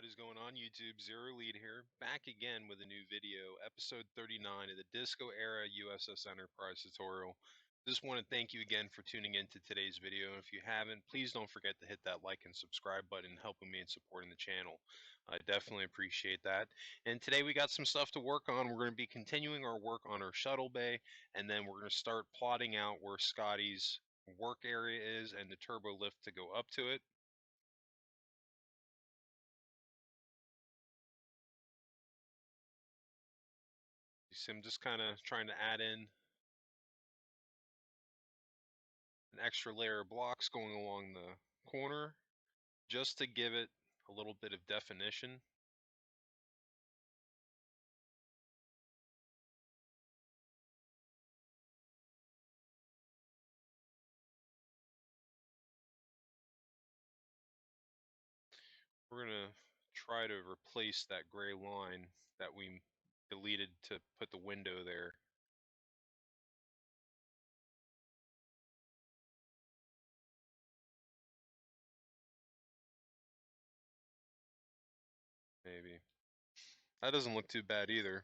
is going on YouTube? Zero Lead here, back again with a new video, episode 39 of the Disco Era USS Enterprise tutorial. Just want to thank you again for tuning into today's video. And if you haven't, please don't forget to hit that like and subscribe button, helping me in supporting the channel. I definitely appreciate that. And today we got some stuff to work on. We're going to be continuing our work on our Shuttlebay, and then we're going to start plotting out where Scotty's work area is and the turbo lift to go up to it. You see, I'm just kind of trying to add in an extra layer of blocks going along the corner just to give it a little bit of definition. We're going to try to replace that gray line that we deleted to put the window there. Maybe. That doesn't look too bad either.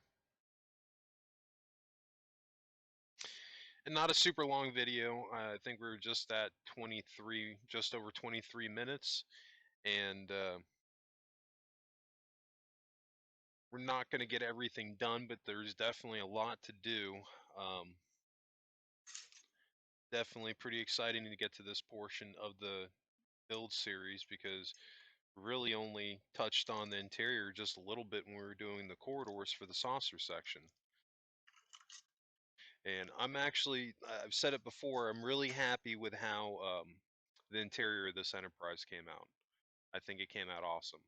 And not a super long video. I think we were just at 23, just over 23 minutes. And we're not going to get everything done, but there's definitely a lot to do. Definitely pretty exciting to get to this portion of the build series because really only touched on the interior just a little bit when we were doing the corridors for the saucer section. And I've said it before, I'm really happy with how the interior of this Enterprise came out. I think it came out awesome.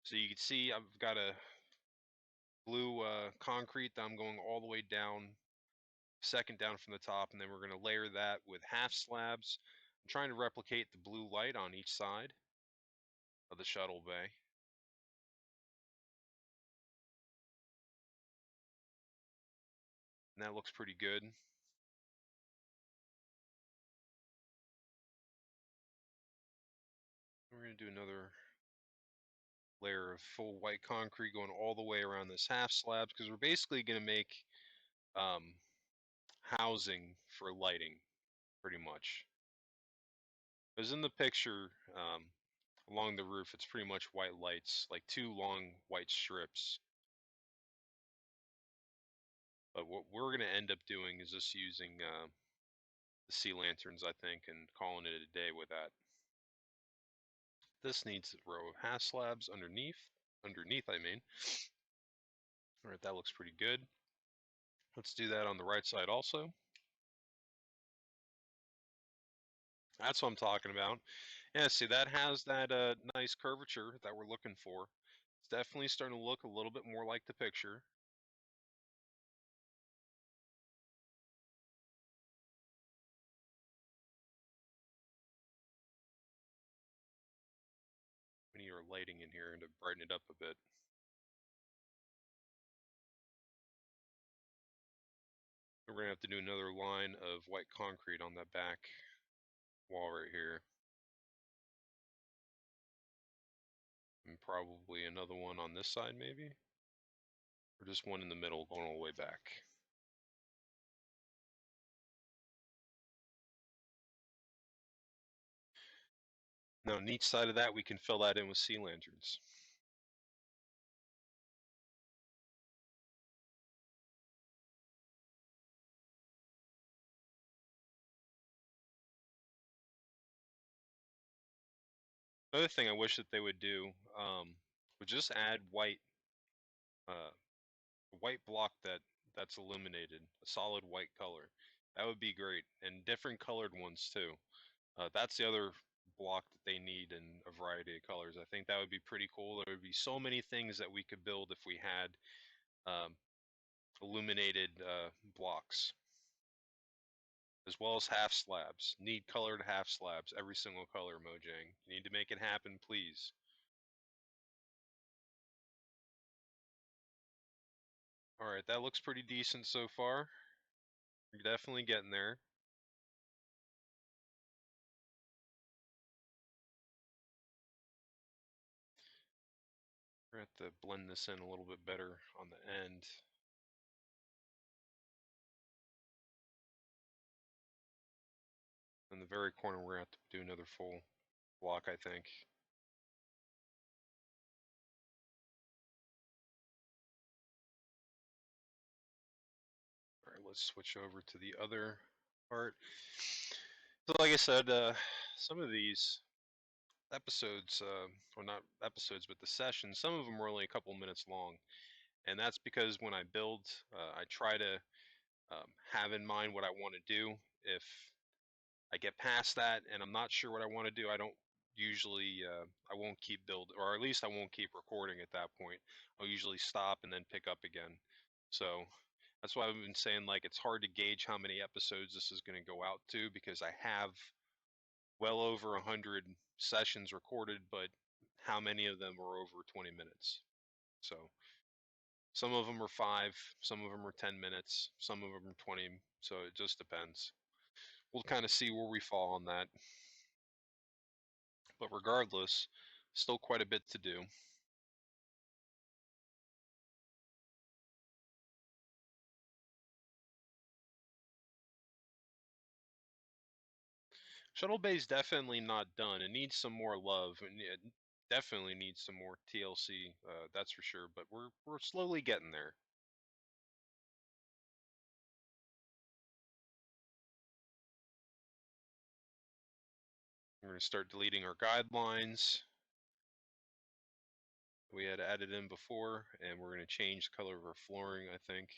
So you can see I've got a blue concrete that I'm going all the way down, second down from the top, and then we're going to layer that with half slabs. I'm trying to replicate the blue light on each side of the shuttle bay. And that looks pretty good. We're going to do another layer of full white concrete going all the way around this half slab because we're basically going to make housing for lighting, pretty much. Because in the picture along the roof, it's pretty much white lights, like two long white strips. But what we're going to end up doing is just using the sea lanterns, I think, and calling it a day with that. This needs a row of half slabs underneath, I mean. All right, that looks pretty good. Let's do that on the right side also. That's what I'm talking about. Yeah, see, that has that nice curvature that we're looking for. It's definitely starting to look a little bit more like the picture. We need our lighting in here to brighten it up a bit. We're going to have to do another line of white concrete on that back wall right here. And probably another one on this side, maybe? Or just one in the middle going all the way back. Now, on each side of that, we can fill that in with sea lanterns. Another thing I wish that they would do would just add white block that's illuminated, a solid white color. That would be great, and different colored ones too. That's the other block that they need in a variety of colors. I think that would be pretty cool. There would be so many things that we could build if we had illuminated blocks, as well as half slabs. Need colored half slabs, every single color, Mojang. You need to make it happen, please. All right, that looks pretty decent so far. You're definitely getting there. We're going to have to blend this in a little bit better on the end. In the very corner, we're going to have to do another full block, I think. All right, let's switch over to the other part. So like I said, some of these episodes, or not episodes, but the sessions, some of them are only a couple minutes long. And that's because when I build, I try to have in mind what I want to do. If I get past that and I'm not sure what I want to do, I don't usually, I won't keep build, or at least I won't keep recording at that point. I'll usually stop and then pick up again. So that's why I've been saying, like, it's hard to gauge how many episodes this is going to go out to, because I have well over 100 sessions recorded, but how many of them are over 20 minutes? So some of them are 5, some of them are 10 minutes, some of them are 20, so it just depends. We'll kind of see where we fall on that. But regardless, still quite a bit to do. Shuttlebay's definitely not done. It needs some more love, and it definitely needs some more TLC. That's for sure. But we're slowly getting there. We're gonna start deleting our guidelines we had added in before, and we're gonna change the color of our flooring, I think,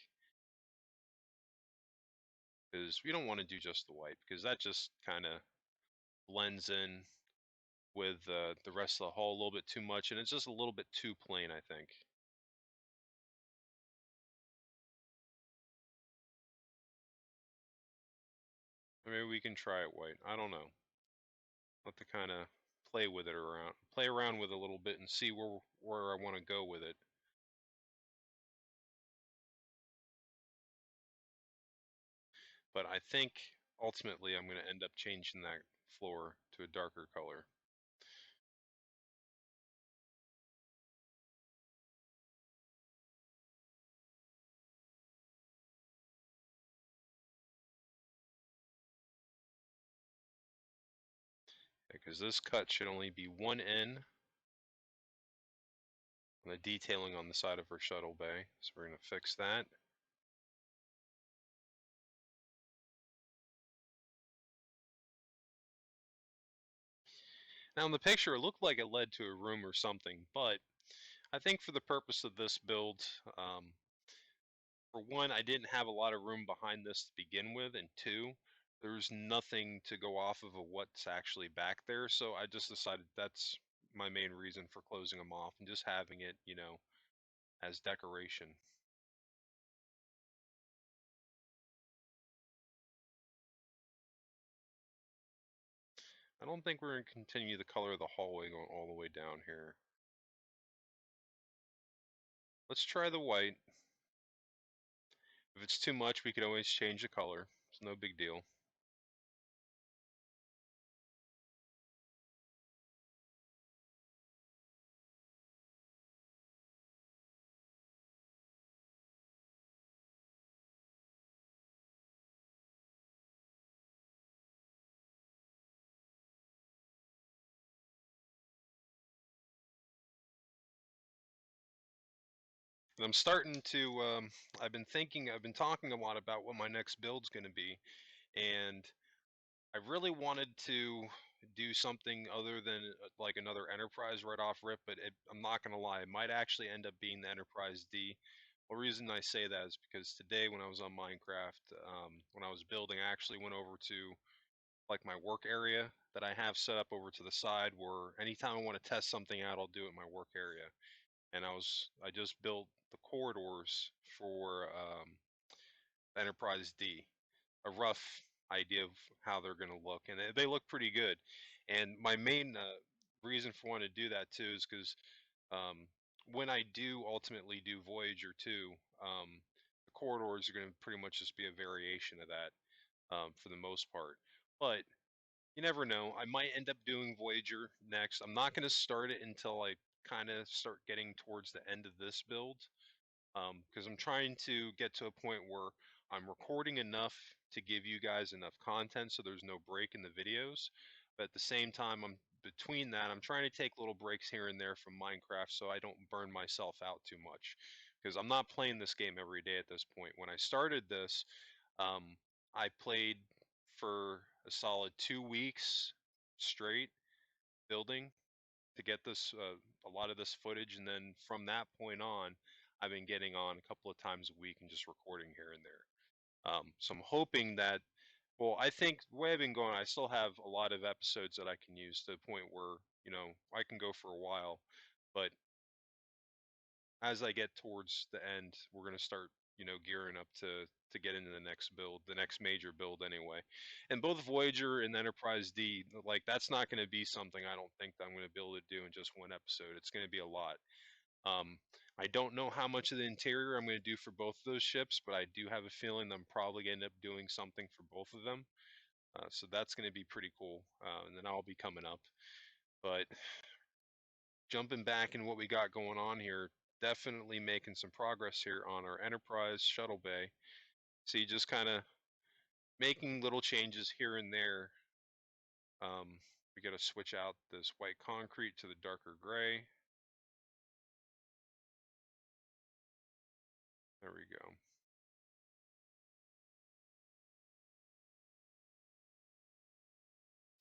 because we don't want to do just the white, because that just kind of blends in with the rest of the hall a little bit too much, and it's just a little bit too plain, I think. Maybe we can try it white. I don't know. I'll have to kind of play with it around, play around with it a little bit, and see where I want to go with it. But I think ultimately I'm going to end up changing that floor to a darker color. Because this cut should only be one in on the detailing on the side of her shuttle bay. So we're going to fix that. Now in the picture, it looked like it led to a room or something, but I think for the purpose of this build, for one, I didn't have a lot of room behind this to begin with, and two, there's nothing to go off of what's actually back there, so I just decided that's my main reason for closing them off and just having it, you know, as decoration. I don't think we're going to continue the color of the hallway going all the way down here. Let's try the white. If it's too much, we could always change the color. It's no big deal. And I'm starting to, I've been talking a lot about what my next build's going to be, and I really wanted to do something other than like another Enterprise right off rip, but I'm not going to lie, it might actually end up being the Enterprise D. The reason I say that is because today when I was on Minecraft, when I was building, I actually went over to like my work area that I have set up over to the side, where anytime I want to test something out, I'll do it in my work area. And I just built the corridors for Enterprise D, a rough idea of how they're going to look, and they look pretty good. And my main reason for wanting to do that too is because when I do ultimately do Voyager 2, the corridors are going to pretty much just be a variation of that for the most part. But you never know. I might end up doing Voyager next. I'm not going to start it until I kind of start getting towards the end of this build, because I'm trying to get to a point where I'm recording enough to give you guys enough content so there's no break in the videos. But at the same time, between that, I'm trying to take little breaks here and there from Minecraft so I don't burn myself out too much. Because I'm not playing this game every day at this point. When I started this, um, I played for a solid 2 weeks straight building to get this a lot of this footage, and then from that point on, I've been getting on a couple of times a week and just recording here and there. So I'm hoping that, well, I think the way I've been going, I still have a lot of episodes that I can use to the point where, I can go for a while. But as I get towards the end, we're going to start, gearing up to get into the next build, the next major build anyway. And both Voyager and Enterprise D, like that's not going to be something I don't think that I'm going to be able to do in just one episode. It's going to be a lot. I don't know how much of the interior I'm going to do for both of those ships, but I do have a feeling that I'm probably going to end up doing something for both of them. So that's going to be pretty cool. And then I'll be coming up. But jumping back in what we got going on here, definitely making some progress here on our Enterprise Shuttlebay. See, just kind of making little changes here and there. We got to switch out this white concrete to the darker gray. There we go.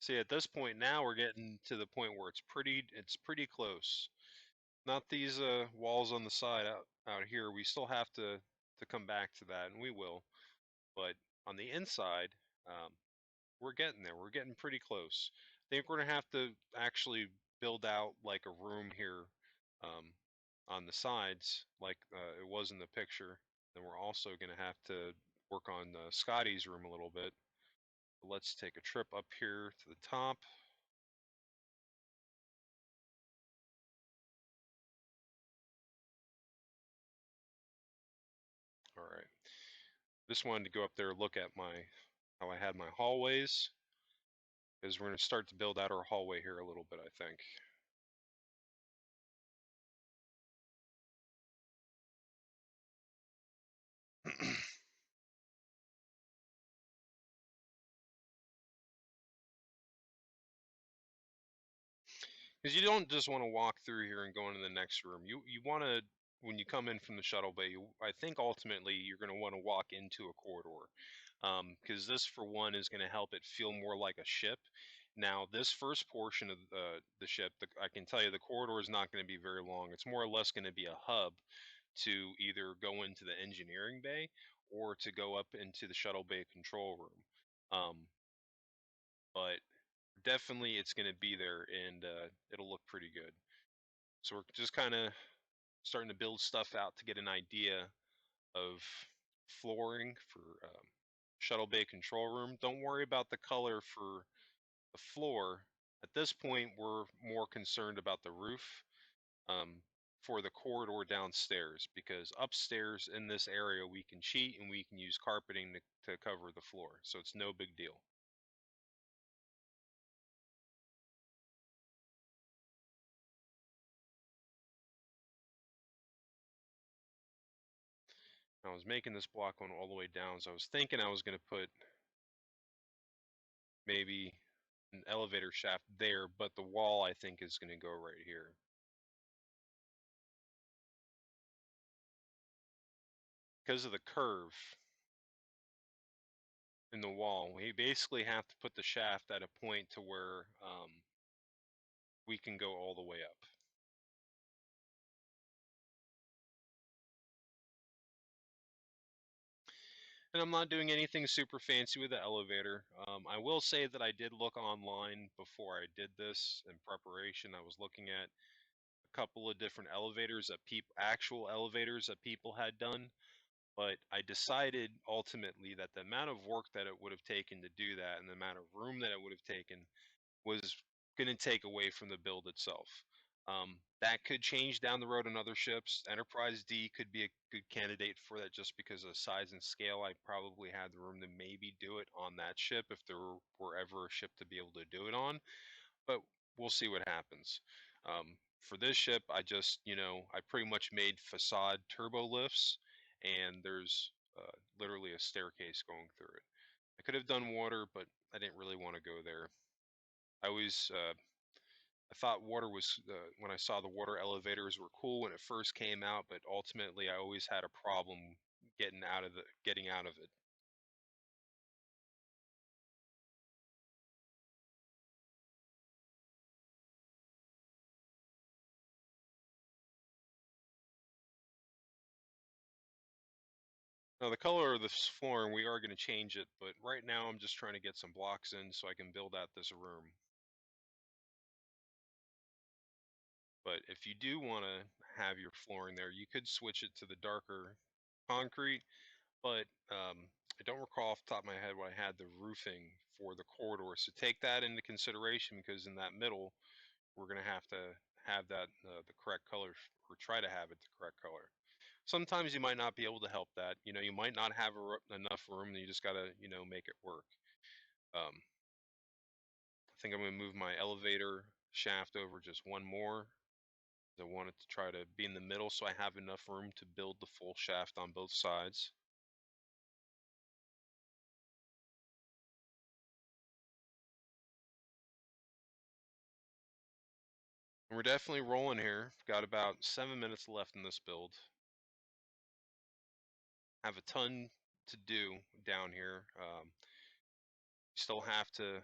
See, at this point now, we're getting to the point where it's pretty close. Not these walls on the side out here. We still have to come back to that, and we will. But on the inside, um, we're getting there. We're getting pretty close. I think we're gonna have to actually build out like a room here um, on the sides, like it was in the picture. Then we're also gonna have to work on Scotty's room a little bit. But let's take a trip up here to the top. All right. Just wanted to go up there, look at how I had my hallways, because we're going to start to build out our hallway here a little bit, I think. Because you don't just want to walk through here and go into the next room. You want to, when you come in from the shuttle bay, I think ultimately you're going to want to walk into a corridor. Because this, for one, is going to help it feel more like a ship. Now, this first portion of the ship, I can tell you the corridor is not going to be very long. It's more or less going to be a hub to either go into the engineering bay or to go up into the shuttle bay control room. But definitely it's going to be there, and it'll look pretty good. So we're just kind of starting to build stuff out to get an idea of flooring for shuttle bay control room. Don't worry about the color for the floor. At this point, we're more concerned about the roof um, for the corridor downstairs, because upstairs in this area we can cheat and we can use carpeting to cover the floor, so it's no big deal. I was making this block going all the way down, so I was thinking I was going to put maybe an elevator shaft there, but the wall I think is going to go right here. Because of the curve in the wall, we basically have to put the shaft at a point to where we can go all the way up. And I'm not doing anything super fancy with the elevator. I will say that I did look online before I did this in preparation. I was looking at a couple of different elevators that actual elevators that people had done, but I decided ultimately that the amount of work that it would have taken to do that and the amount of room that it would have taken was going to take away from the build itself. That could change down the road on other ships. Enterprise D could be a good candidate for that just because of size and scale. I probably had the room to maybe do it on that ship if there were ever a ship to be able to do it on, but we'll see what happens. For this ship, I just, I pretty much made facade turbo lifts, and there's literally a staircase going through it. I could have done water, but I didn't really want to go there. I always, I thought water was, when I saw the water elevators were cool when it first came out, but ultimately I always had a problem getting out of it. Now the color of this flooring, we are going to change it, but right now I'm just trying to get some blocks in so I can build out this room. But if you do want to have your flooring there, you could switch it to the darker concrete, but I don't recall off the top of my head what I had the roofing for the corridor. So take that into consideration, because in that middle, we're going to have that the correct color, or try to have it the correct color. Sometimes you might not be able to help that. You might not have enough room, and you just got to, make it work. I think I'm going to move my elevator shaft over just one more. I want it to try to be in the middle so I have enough room to build the full shaft on both sides. And we're definitely rolling here. Got about 7 minutes left in this build. Have a ton to do down here. Still have to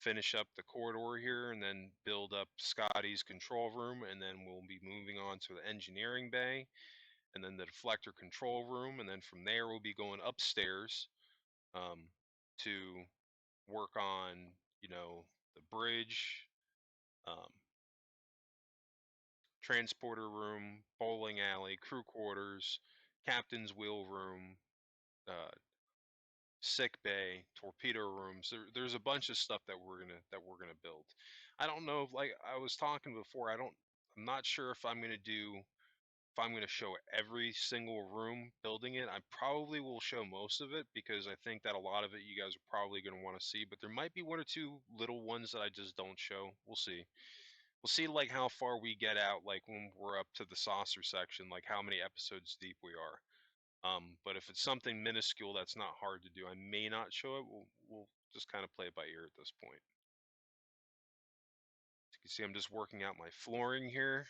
finish up the corridor here and then build up Scotty's control room, and then we'll be moving on to the engineering bay and then the deflector control room, and then from there we'll be going upstairs to work on, the bridge, um, transporter room, bowling alley, crew quarters, captain's wheel room, uh, sick bay, torpedo rooms. There's a bunch of stuff that we're gonna build. I don't know if, like I was talking before, I'm not sure if I'm gonna show every single room building it. I probably will show most of it, because I think that a lot of it you guys are probably gonna want to see, but there might be one or two little ones that I just don't show. We'll see. We'll see, like, how far we get out, like when we're up to the saucer section, like how many episodes deep we are. But if it's something minuscule that's not hard to do, I may not show it. We'll just kind of play it by ear at this point. As you can see, I'm just working out my flooring here,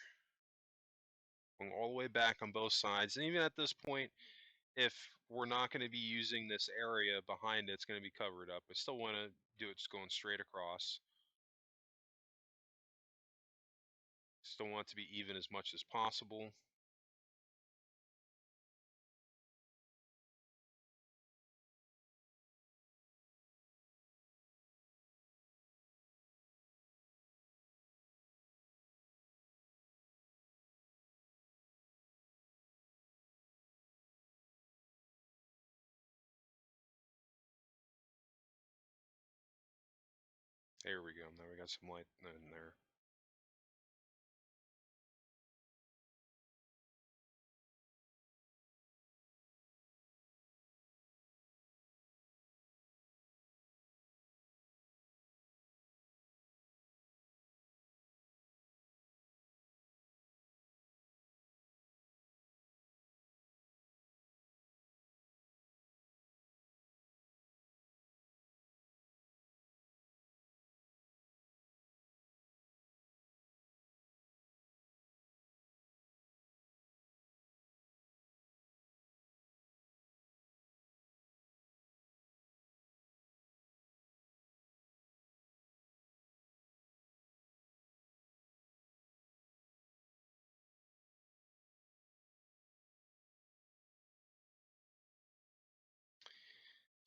going all the way back on both sides. And even at this point, if we're not going to be using this area behind it, it's going to be covered up. I still want to do it just going straight across. Still want it to be even as much as possible. There we go. Now we got some light in there.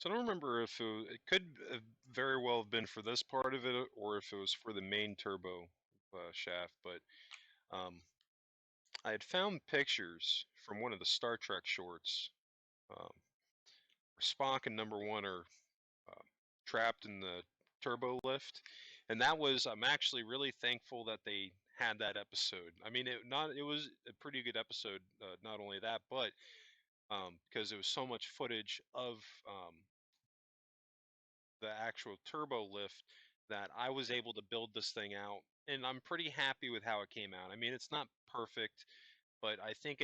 So I don't remember if it could very well have been for this part of it, or if it was for the main turbo shaft. But um, I had found pictures from one of the Star Trek shorts. Um, Spock and Number One are uh, trapped in the turbo lift, and that was, I'm actually really thankful that they had that episode. I mean, it was a pretty good episode. Not only that, but because there was so much footage of the actual turbo lift that I was able to build this thing out, and I'm pretty happy with how it came out. I mean, it's not perfect, but I think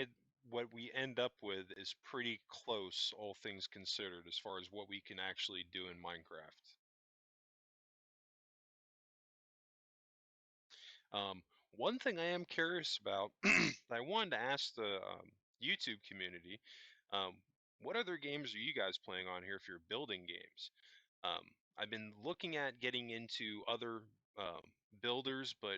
what we end up with is pretty close, all things considered, as far as what we can actually do in Minecraft. Um, One thing I am curious about, I wanted to ask the YouTube community, um, what other games are you guys playing on here if you're building games? Um, I've been looking at getting into other um, builders, but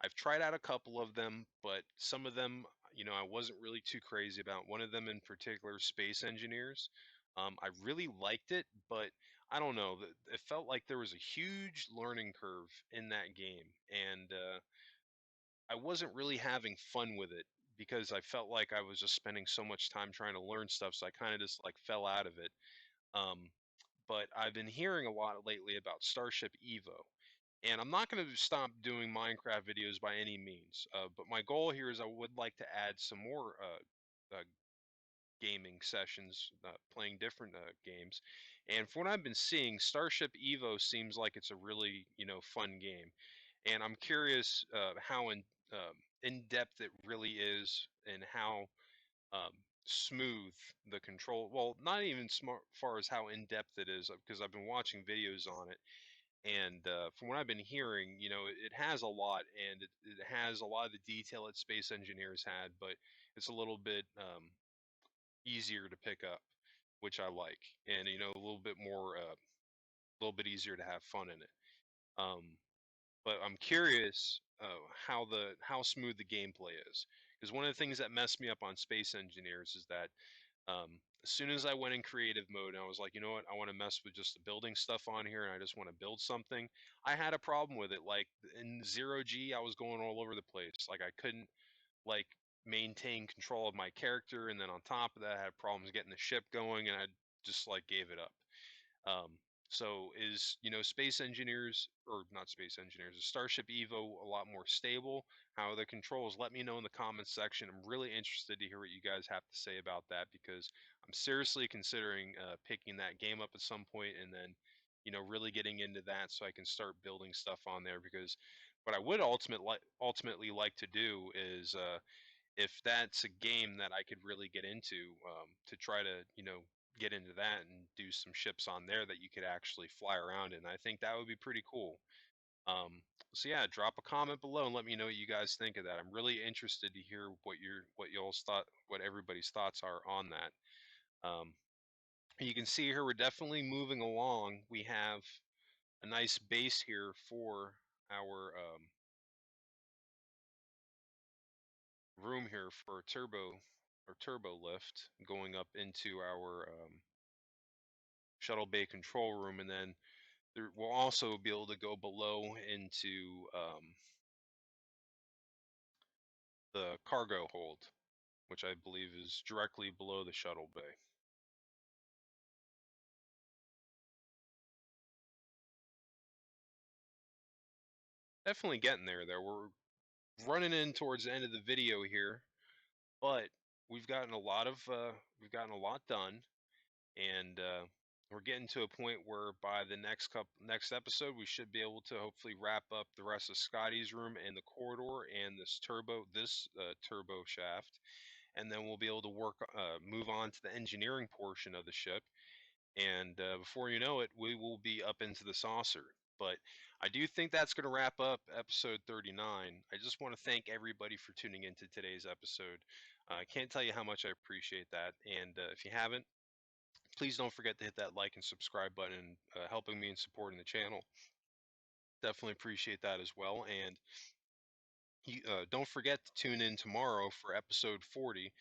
I've tried out a couple of them, but some of them, I wasn't really too crazy about. One of them in particular, Space Engineers. I really liked it, but I don't know. It felt like there was a huge learning curve in that game, and I wasn't really having fun with it because I felt like I was just spending so much time trying to learn stuff, so I kind of just like fell out of it. Um, but I've been hearing a lot lately about Starship Evo, and I'm not going to stop doing Minecraft videos by any means. But my goal here is I would like to add some more gaming sessions, playing different games. And from what I've been seeing, Starship Evo seems like it's a really fun game, and I'm curious how in depth it really is, and how um, smooth the control. Well, not even smart far as how in depth it is, because I've been watching videos on it, and from what I've been hearing, it has a lot, and it has a lot of the detail that Space Engineers had, but it's a little bit easier to pick up, which I like, and a little bit more, a little bit easier to have fun in it. Um, but I'm curious how smooth the gameplay is, because one of the things that messed me up on Space Engineers is that as soon as I went in creative mode and I was like, you know what, I want to mess with just the building stuff on here and I just want to build something, I had a problem with it. Like in zero G, I was going all over the place. Like I couldn't like maintain control of my character, and then on top of that, I had problems getting the ship going, and I just like gave it up. Um, so is Space Engineers, or not Space Engineers, is Starship Evo a lot more stable? How are the controls? Let me know in the comments section. I'm really interested to hear what you guys have to say about that, because I'm seriously considering picking that game up at some point, and then really getting into that so I can start building stuff on there. Because what I would ultimately like to do is if that's a game that I could really get into, to try to get into that and do some ships on there that you could actually fly around in. I think that would be pretty cool. So yeah, drop a comment below and let me know what you guys think of that. I'm really interested to hear what everybody's thoughts are on that. You can see here we're definitely moving along. We have a nice base here for our room here for a turbo lift going up into our shuttle bay control room, and then we'll also be able to go below into the cargo hold, which I believe is directly below the shuttle bay. Definitely getting there though. We're running in towards the end of the video here, but we've gotten a lot of we've gotten a lot done, and we're getting to a point where by the next episode we should be able to hopefully wrap up the rest of Scotty's room and the corridor and this turbo shaft, and then we'll be able to move on to the engineering portion of the ship, and before you know it, we will be up into the saucer. But I do think that's going to wrap up episode 39. I just want to thank everybody for tuning into today's episode. I can't tell you how much I appreciate that, and if you haven't, please don't forget to hit that like and subscribe button, helping me and supporting the channel. Definitely appreciate that as well. And don't forget to tune in tomorrow for episode 40.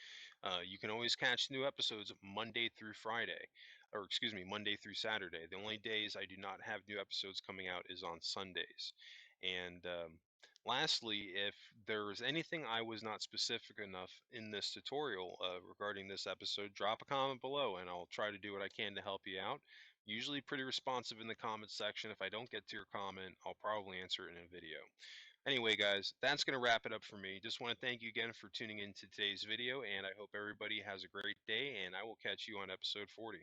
You can always catch new episodes Monday through Friday, or excuse me, Monday through Saturday. The only days I do not have new episodes coming out is on Sundays. And lastly, if there is anything I was not specific enough in this tutorial regarding this episode, drop a comment below and I'll try to do what I can to help you out. Usually pretty responsive in the comments section. If I don't get to your comment, I'll probably answer it in a video. Anyway, guys, that's going to wrap it up for me. Just want to thank you again for tuning into today's video, and I hope everybody has a great day, and I will catch you on episode 40.